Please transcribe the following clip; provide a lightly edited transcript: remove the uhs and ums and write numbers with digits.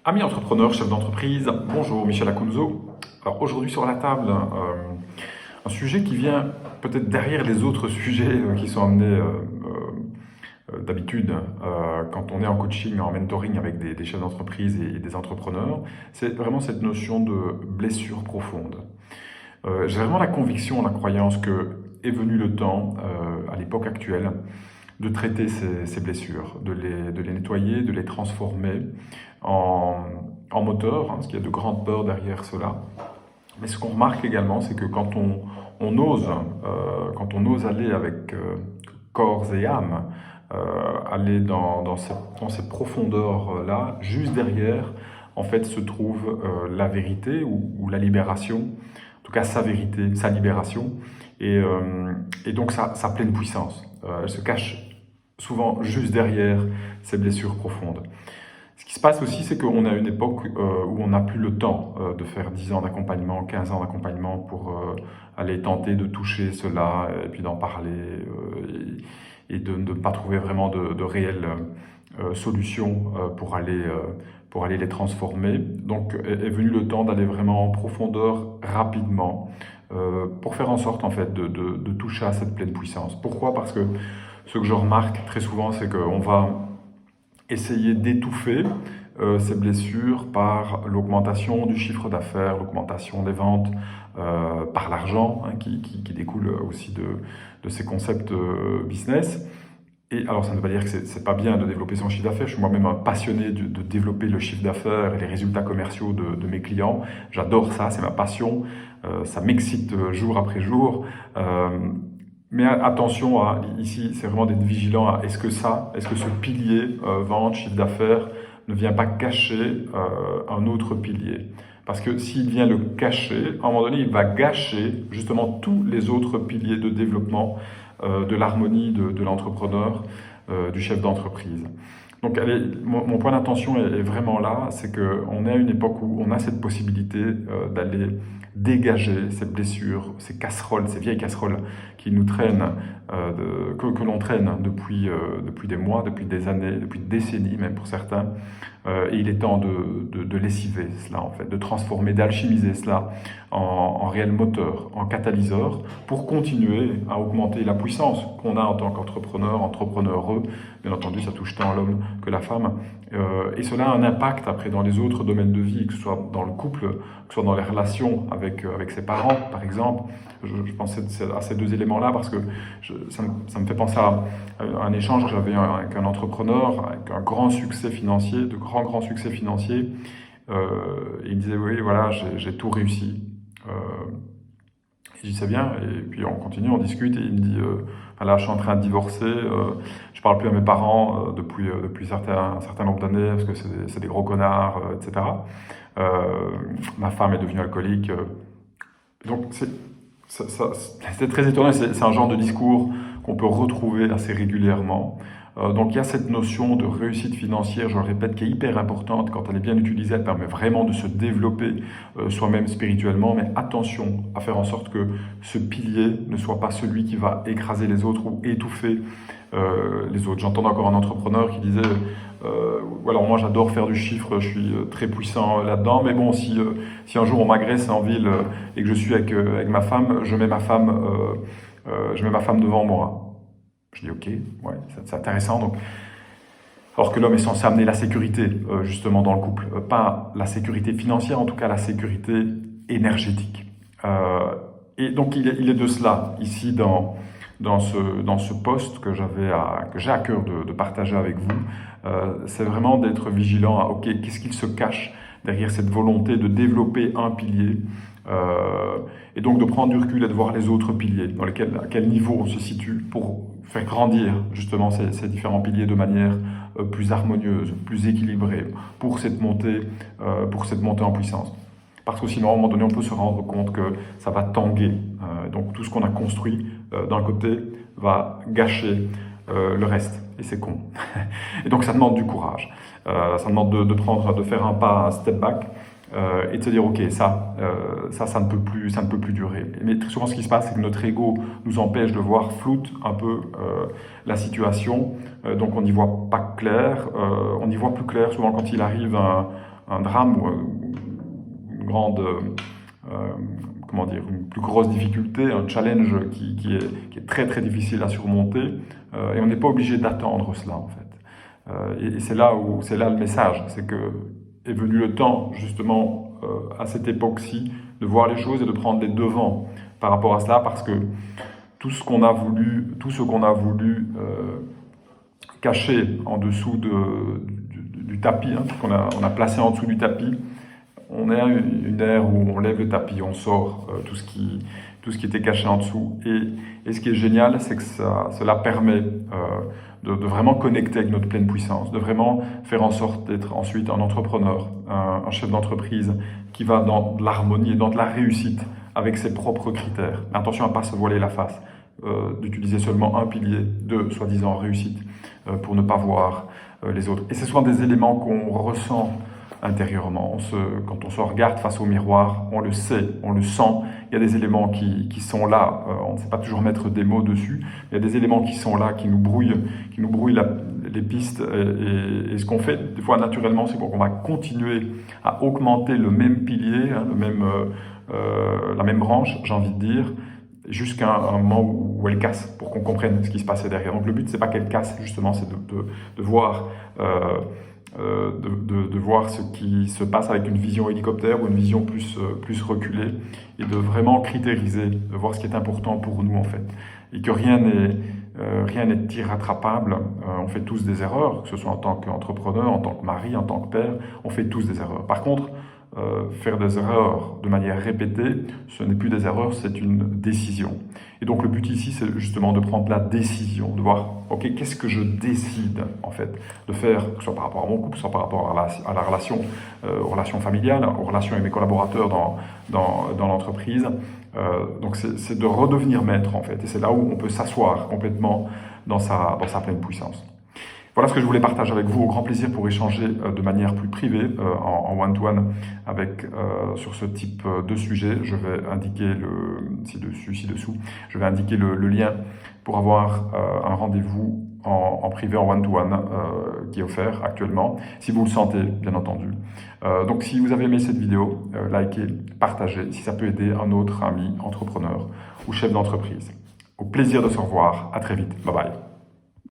Amis entrepreneurs, chefs d'entreprise, bonjour, Michel Acunzo. Alors aujourd'hui sur la table, un sujet qui vient peut-être derrière les autres sujets qui sont amenés d'habitude quand on est en coaching, en mentoring avec des chefs d'entreprise et des entrepreneurs, c'est vraiment cette notion de blessure profonde. J'ai vraiment la conviction, la croyance que est venu le temps, à l'époque actuelle, de traiter ces blessures, de les nettoyer, de les transformer en, en moteur, hein, parce qu'il y a de grandes peurs derrière cela. Mais ce qu'on remarque également, c'est que quand on ose aller avec corps et âme, aller dans ces profondeurs-là, juste derrière, en fait, se trouve la vérité ou la libération, en tout cas sa vérité, sa libération, et donc sa pleine puissance. Elle se cache souvent juste derrière ces blessures profondes. Ce qui se passe aussi, c'est qu'on a une époque où on n'a plus le temps de faire 10 ans d'accompagnement, 15 ans d'accompagnement pour aller tenter de toucher cela et puis d'en parler et de ne pas trouver vraiment de réelles solutions pour aller les transformer. Donc est venu le temps d'aller vraiment en profondeur rapidement pour faire en sorte en fait de toucher à cette pleine puissance. Pourquoi? Parce que ce que je remarque très souvent, c'est qu'on va essayer d'étouffer ces blessures par l'augmentation du chiffre d'affaires, l'augmentation des ventes, par l'argent, hein, qui découle aussi de ces concepts business. Et alors ça ne veut pas dire que c'est pas bien de développer son chiffre d'affaires, je suis moi-même un passionné de développer le chiffre d'affaires et les résultats commerciaux de mes clients, j'adore ça, c'est ma passion, ça m'excite jour après jour. Mais attention, ici, c'est vraiment d'être vigilant à est-ce que ce pilier vente, chiffre d'affaires, ne vient pas cacher un autre pilier. Parce que s'il vient le cacher, à un moment donné, il va gâcher justement tous les autres piliers de développement de l'harmonie de l'entrepreneur, du chef d'entreprise. Donc allez, mon point d'attention est vraiment là, c'est qu'on est à une époque où on a cette possibilité d'aller dégager ces blessures, ces casseroles, ces vieilles casseroles qui nous traînent, que l'on traîne depuis des mois, depuis des années, depuis des décennies même pour certains. Et il est temps de lessiver cela en fait, de transformer, d'alchimiser cela en réel moteur, en catalyseur, pour continuer à augmenter la puissance qu'on a en tant qu'entrepreneur, entrepreneureux. Bien entendu, ça touche tant l'homme que la femme. Et cela a un impact après dans les autres domaines de vie, que ce soit dans le couple, que ce soit dans les relations avec ses parents, par exemple. Je pense à ces deux éléments-là parce que ça me fait penser à un échange que j'avais avec un entrepreneur, avec un grand succès financier, de grands succès financiers. Et il me disait, oui, voilà, j'ai tout réussi. Je dis, c'est bien. Et puis on continue, on discute. Et il me dit, là, je suis en train de divorcer. Je parle plus à mes parents depuis un certain nombre d'années parce que c'est des gros connards, etc. Ma femme est devenue alcoolique. Donc c'est très étonnant. C'est un genre de discours qu'on peut retrouver assez régulièrement. Donc il y a cette notion de réussite financière, je le répète, qui est hyper importante. Quand elle est bien utilisée, elle permet vraiment de se développer soi-même spirituellement. Mais attention à faire en sorte que ce pilier ne soit pas celui qui va écraser les autres ou étouffer les autres. J'entends encore un entrepreneur qui disait alors moi j'adore faire du chiffre, je suis très puissant là-dedans, mais bon, si un jour on m'agresse en ville et que je suis avec ma femme, je mets ma femme devant moi. Je dis ok, ouais, c'est intéressant. Donc, alors que l'homme est censé amener la sécurité justement dans le couple, pas la sécurité financière, en tout cas la sécurité énergétique. Et donc il est de cela ici dans ce poste que j'ai à cœur de partager avec vous. C'est vraiment d'être vigilant à ok, qu'est-ce qu'il se cache derrière cette volonté de développer un pilier. Et donc de prendre du recul et de voir les autres piliers, à quel niveau on se situe pour faire grandir justement ces différents piliers de manière plus harmonieuse, plus équilibrée, pour cette montée en puissance. Parce que sinon, à un moment donné, on peut se rendre compte que ça va tanguer. Donc tout ce qu'on a construit d'un côté va gâcher le reste. Et c'est con. Et donc ça demande du courage. Ça demande de faire un pas, un step back, et de se dire ok, ça ne peut plus durer. Mais très souvent ce qui se passe, c'est que notre ego nous empêche de voir floute un peu la situation, donc on n'y voit pas clair, on y voit plus clair souvent quand il arrive un drame ou une grande, comment dire, une plus grosse difficulté, un challenge qui est très très difficile à surmonter, et on n'est pas obligé d'attendre cela en fait. Et c'est là le message, c'est que est venu le temps justement à cette époque-ci de voir les choses et de prendre les devants par rapport à cela, parce que tout ce qu'on a voulu cacher en dessous du tapis, hein, on a placé en dessous du tapis, on est à une ère où on lève le tapis, on sort tout ce qui était caché en dessous. Et ce qui est génial, c'est que cela permet de vraiment connecter avec notre pleine puissance, de vraiment faire en sorte d'être ensuite un entrepreneur, un chef d'entreprise qui va dans de l'harmonie et dans de la réussite avec ses propres critères. Mais attention à ne pas se voiler la face, d'utiliser seulement un pilier de soi-disant réussite pour ne pas voir les autres. Et ce sont des éléments qu'on ressent intérieurement. Quand on se regarde face au miroir, on le sait, on le sent. Il y a des éléments qui sont là. On ne sait pas toujours mettre des mots dessus. Il y a des éléments qui sont là, qui nous brouillent les pistes. Et ce qu'on fait, des fois naturellement, c'est qu'on va continuer à augmenter le même pilier, hein, la même branche, j'ai envie de dire, jusqu'à un moment où elle casse, pour qu'on comprenne ce qui se passait derrière. Donc le but, c'est pas qu'elle casse, justement, c'est de voir de voir ce qui se passe avec une vision hélicoptère ou une vision plus reculée, et de vraiment critériser, de voir ce qui est important pour nous en fait. Et que rien n'est irrattrapable. On fait tous des erreurs, que ce soit en tant qu'entrepreneur, en tant que mari, en tant que père, on fait tous des erreurs. Par contre, faire des erreurs de manière répétée, ce n'est plus des erreurs, c'est une décision. Et donc le but ici, c'est justement de prendre la décision, de voir, ok, qu'est-ce que je décide en fait de faire, que ce soit par rapport à mon couple, soit par rapport à la relation, aux relations familiales, aux relations avec mes collaborateurs dans l'entreprise. Donc c'est de redevenir maître en fait, et c'est là où on peut s'asseoir complètement dans sa pleine puissance. Voilà ce que je voulais partager avec vous, au grand plaisir pour échanger de manière plus privée, en one-to-one, sur ce type de sujet. Je vais indiquer ci-dessous, je vais indiquer le lien pour avoir un rendez-vous en privé, en one-to-one, qui est offert actuellement, si vous le sentez, bien entendu. Donc si vous avez aimé cette vidéo, likez, partagez, si ça peut aider un autre ami entrepreneur ou chef d'entreprise. Au plaisir de se revoir, à très vite, bye bye.